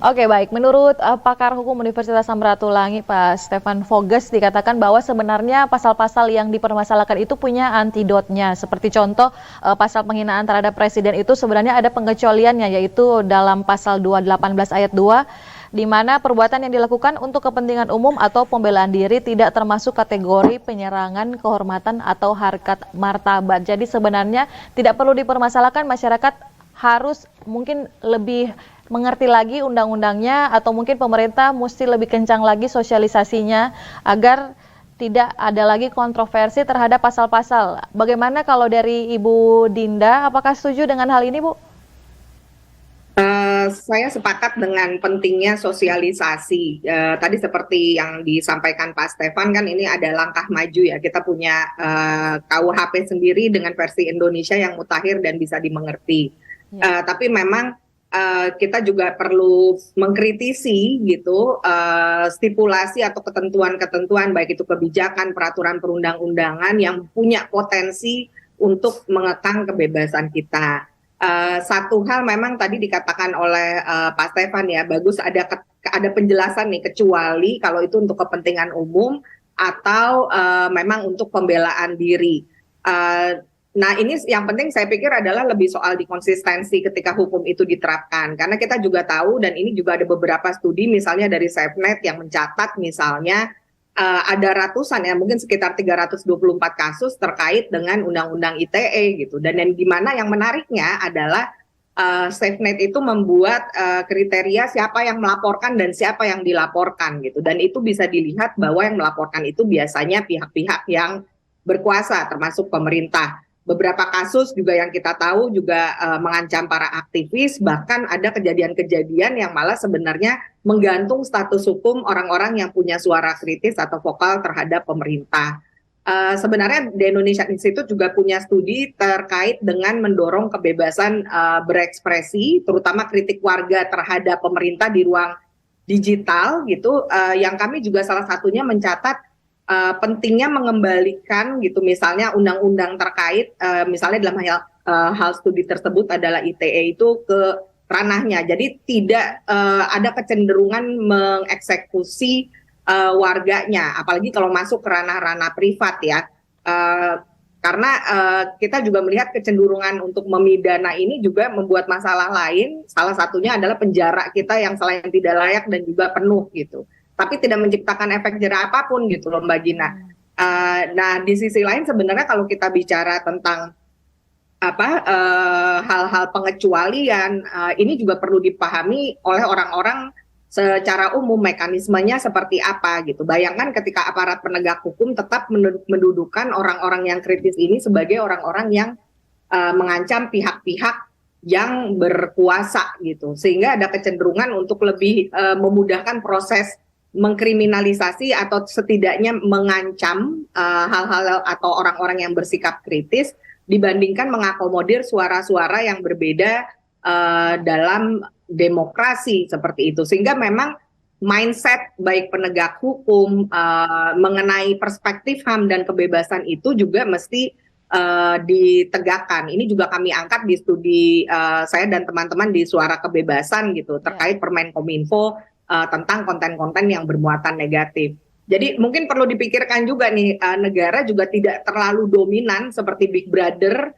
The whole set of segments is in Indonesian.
Oke, baik. Menurut pakar hukum Universitas Samratulangi, Pak Stefan Voges, dikatakan bahwa sebenarnya pasal-pasal yang dipermasalahkan itu punya antidotnya. Seperti contoh, pasal penghinaan terhadap presiden itu sebenarnya ada pengecualiannya, yaitu dalam pasal 218 ayat 2, di mana perbuatan yang dilakukan untuk kepentingan umum atau pembelaan diri tidak termasuk kategori penyerangan kehormatan atau harkat martabat. Jadi sebenarnya tidak perlu dipermasalahkan, masyarakat harus mungkin lebih mengerti lagi undang-undangnya, atau mungkin pemerintah mesti lebih kencang lagi sosialisasinya agar tidak ada lagi kontroversi terhadap pasal-pasal. Bagaimana kalau dari Ibu Dinda, apakah setuju dengan hal ini, Bu? Saya sepakat dengan pentingnya sosialisasi. Tadi seperti yang disampaikan Pak Stefan, kan ini ada langkah maju ya. Kita punya KUHP sendiri dengan versi Indonesia yang mutakhir dan bisa dimengerti. Ya. Tapi memang kita juga perlu mengkritisi gitu stipulasi atau ketentuan-ketentuan, baik itu kebijakan, peraturan perundang-undangan yang punya potensi untuk mengekang kebebasan kita. Satu hal memang tadi dikatakan oleh Pak Stefan ya, bagus ada penjelasan nih, kecuali kalau itu untuk kepentingan umum atau memang untuk pembelaan diri. Nah, ini yang penting saya pikir adalah lebih soal dikonsistensi ketika hukum itu diterapkan. Karena kita juga tahu, dan ini juga ada beberapa studi misalnya dari SafeNet yang mencatat misalnya ada ratusan ya, mungkin sekitar 324 kasus terkait dengan Undang-Undang ITE gitu. Dan yang dimana yang menariknya adalah SafeNet itu membuat kriteria siapa yang melaporkan dan siapa yang dilaporkan gitu. Dan itu bisa dilihat bahwa yang melaporkan itu biasanya pihak-pihak yang berkuasa, termasuk pemerintah. Beberapa kasus juga yang kita tahu juga mengancam para aktivis, bahkan ada kejadian-kejadian yang malah sebenarnya menggantung status hukum orang-orang yang punya suara kritis atau vokal terhadap pemerintah. Sebenarnya di Indonesia Institute juga punya studi terkait dengan mendorong kebebasan berekspresi, terutama kritik warga terhadap pemerintah di ruang digital gitu, yang kami juga salah satunya mencatat pentingnya mengembalikan gitu, misalnya undang-undang terkait misalnya dalam hal studi tersebut adalah ITE itu ke ranahnya. Jadi tidak ada kecenderungan mengeksekusi warganya, apalagi kalau masuk ke ranah-ranah privat ya. Karena kita juga melihat kecenderungan untuk memidana ini juga membuat masalah lain. Salah satunya adalah penjara kita yang selain tidak layak dan juga penuh gitu, tapi tidak menciptakan efek jera apapun gitu loh Mbak Gina. Nah, di sisi lain sebenarnya kalau kita bicara tentang hal-hal pengecualian, ini juga perlu dipahami oleh orang-orang secara umum mekanismenya seperti apa gitu. Bayangkan ketika aparat penegak hukum tetap mendudukan orang-orang yang kritis ini sebagai orang-orang yang mengancam pihak-pihak yang berkuasa gitu, sehingga ada kecenderungan untuk lebih memudahkan proses mengkriminalisasi atau setidaknya mengancam hal-hal atau orang-orang yang bersikap kritis dibandingkan mengakomodir suara-suara yang berbeda dalam demokrasi seperti itu. Sehingga memang mindset baik penegak hukum mengenai perspektif HAM dan kebebasan itu juga mesti ditegakkan. Ini juga kami angkat di studi saya dan teman-teman di Suara Kebebasan gitu, terkait Permenkominfo tentang konten-konten yang bermuatan negatif. Jadi mungkin perlu dipikirkan juga nih, negara juga tidak terlalu dominan seperti Big Brother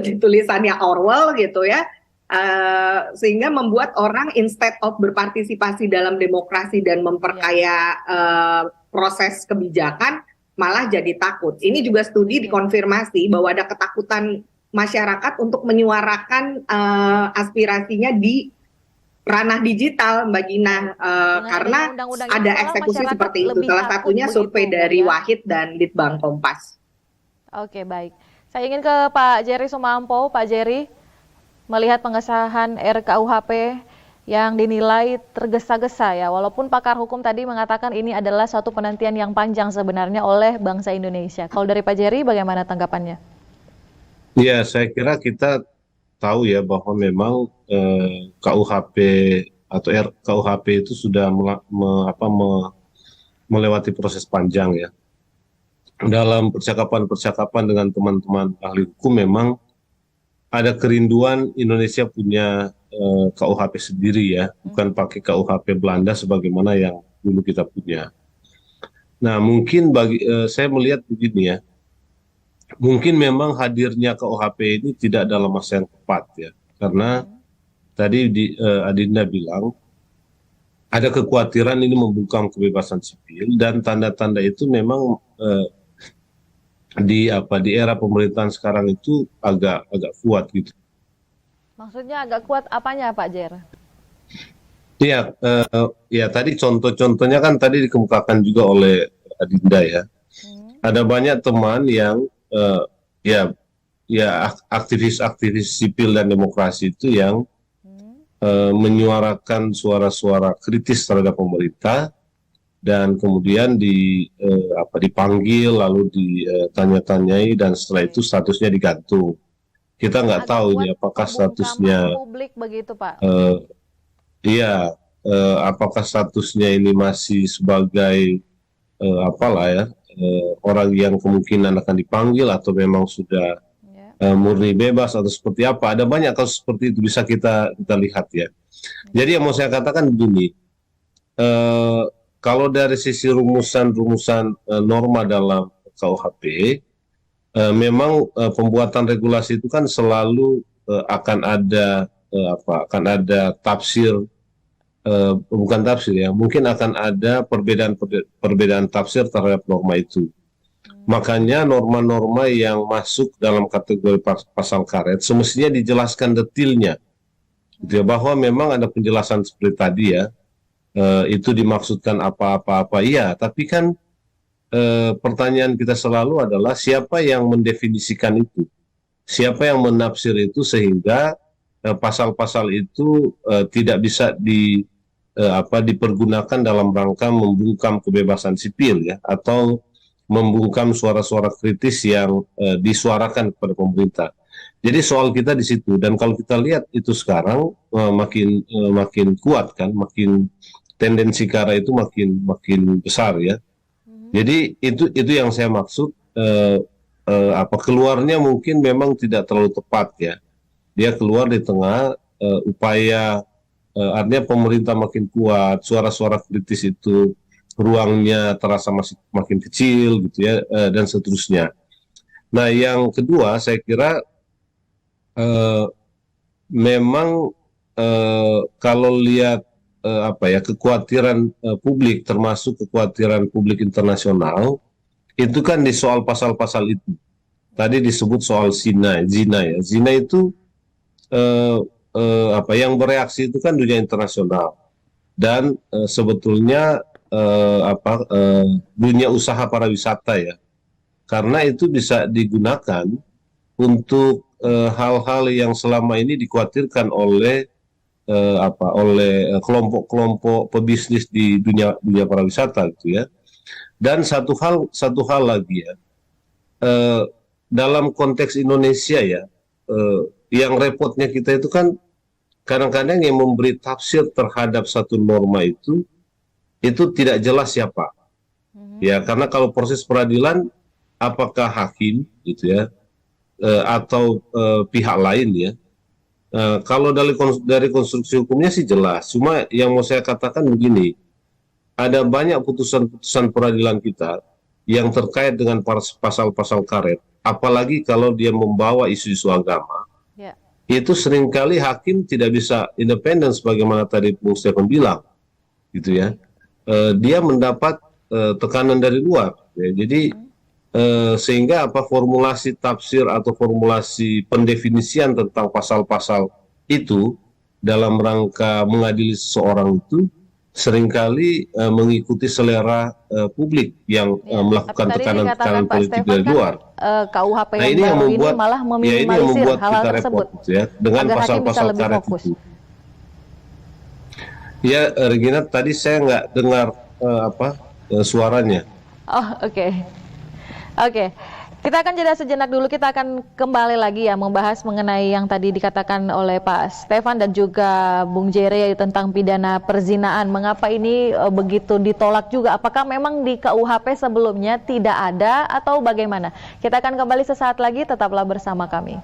di tulisannya Orwell gitu ya, sehingga membuat orang instead of berpartisipasi dalam demokrasi dan memperkaya proses kebijakan malah jadi takut. Ini juga studi dikonfirmasi bahwa ada ketakutan masyarakat untuk menyuarakan aspirasinya di ranah digital, Mbak Gina, karena ada eksekusi seperti itu. Salah satunya survei dari Wahid dan Litbang Kompas. Oke, baik. Saya ingin ke Pak Jerry Sumampo. Pak Jerry, melihat pengesahan RKUHP yang dinilai tergesa-gesa ya, walaupun pakar hukum tadi mengatakan ini adalah suatu penantian yang panjang sebenarnya oleh bangsa Indonesia. Kalau dari Pak Jerry, bagaimana tanggapannya? Ya, saya kira kita tahu ya bahwa memang KUHP atau RKUHP itu sudah melewati proses panjang ya. Dalam percakapan-percakapan dengan teman-teman ahli hukum memang ada kerinduan Indonesia punya KUHP sendiri ya, bukan pakai KUHP Belanda sebagaimana yang dulu kita punya. Nah, mungkin saya melihat begini ya, mungkin memang hadirnya KUHP ini tidak dalam masa yang tepat ya, karena tadi Adinda bilang ada kekhawatiran ini membungkam kebebasan sipil dan tanda-tanda itu memang di era pemerintahan sekarang itu agak kuat gitu. Maksudnya agak kuat apanya Pak Jer? Iya, ya tadi contoh-contohnya kan tadi dikemukakan juga oleh Adinda ya. Ada banyak teman yang aktivis-aktivis sipil dan demokrasi itu yang menyuarakan suara-suara kritis terhadap pemerintah dan kemudian dipanggil lalu ditanya-tanyai dan setelah itu statusnya digantung. Kita nggak tahu ini apakah statusnya publik begitu Pak. Iya, apakah statusnya ini masih sebagai orang yang kemungkinan akan dipanggil atau memang sudah murni bebas atau seperti apa? Ada banyak kasus seperti itu bisa kita lihat ya. Jadi yang mau saya katakan begini, kalau dari sisi rumusan norma dalam KUHP, memang pembuatan regulasi itu kan selalu akan ada tafsir. Bukan tafsir ya, mungkin akan ada perbedaan tafsir terhadap norma itu. Makanya norma-norma yang masuk dalam kategori pasal karet semestinya dijelaskan detailnya, gitu ya, bahwa memang ada penjelasan seperti tadi ya, itu dimaksudkan apa-apa iya, tapi kan pertanyaan kita selalu adalah siapa yang mendefinisikan itu, siapa yang menafsir itu sehingga pasal-pasal itu tidak bisa dipergunakan dalam rangka membungkam kebebasan sipil ya, atau membungkam suara-suara kritis yang disuarakan kepada pemerintah. Jadi soal kita di situ, dan kalau kita lihat itu sekarang makin kuat kan, makin tendensi ke arah itu makin besar ya. Jadi itu yang saya maksud, keluarnya mungkin memang tidak terlalu tepat ya. Dia keluar di tengah upaya artinya pemerintah makin kuat, suara-suara kritis itu ruangnya terasa makin kecil gitu ya, dan seterusnya. Nah, yang kedua saya kira memang kalau lihat kekhawatiran publik, termasuk kekhawatiran publik internasional, itu kan di soal pasal-pasal itu. Tadi disebut soal zina ya. Zina itu yang bereaksi itu kan dunia internasional dan sebetulnya dunia usaha pariwisata ya, karena itu bisa digunakan untuk hal-hal yang selama ini dikhawatirkan oleh kelompok-kelompok pebisnis di dunia pariwisata gitu ya. Dan satu hal lagi ya, dalam konteks Indonesia ya, yang repotnya kita itu kan kadang-kadang yang memberi tafsir terhadap satu norma itu tidak jelas siapa. Ya, karena kalau proses peradilan apakah hakim gitu ya, atau pihak lain ya. Kalau dari konstruksi hukumnya sih jelas. Cuma yang mau saya katakan begini, ada banyak putusan peradilan kita yang terkait dengan pasal-pasal karet, apalagi kalau dia membawa isu-isu agama. Itu seringkali hakim tidak bisa independen sebagaimana tadi Bung Stefan bilang gitu ya. Dia mendapat tekanan dari luar ya. Jadi sehingga formulasi tafsir atau formulasi pendefinisian tentang pasal-pasal itu dalam rangka mengadili seseorang itu seringkali mengikuti selera publik yang melakukan tekanan politik dari luar. KUHP Nah, yang baru ini malah meminimalisir hal-hal tersebut repot, ya, dengan pasal-pasal karet itu. Ya, Regina, tadi saya nggak dengar suaranya. Oh, oke. Kita akan jeda sejenak dulu, kita akan kembali lagi ya membahas mengenai yang tadi dikatakan oleh Pak Stefan dan juga Bung Jere tentang pidana perzinaan. Mengapa ini begitu ditolak juga? Apakah memang di KUHP sebelumnya tidak ada atau bagaimana? Kita akan kembali sesaat lagi, tetaplah bersama kami.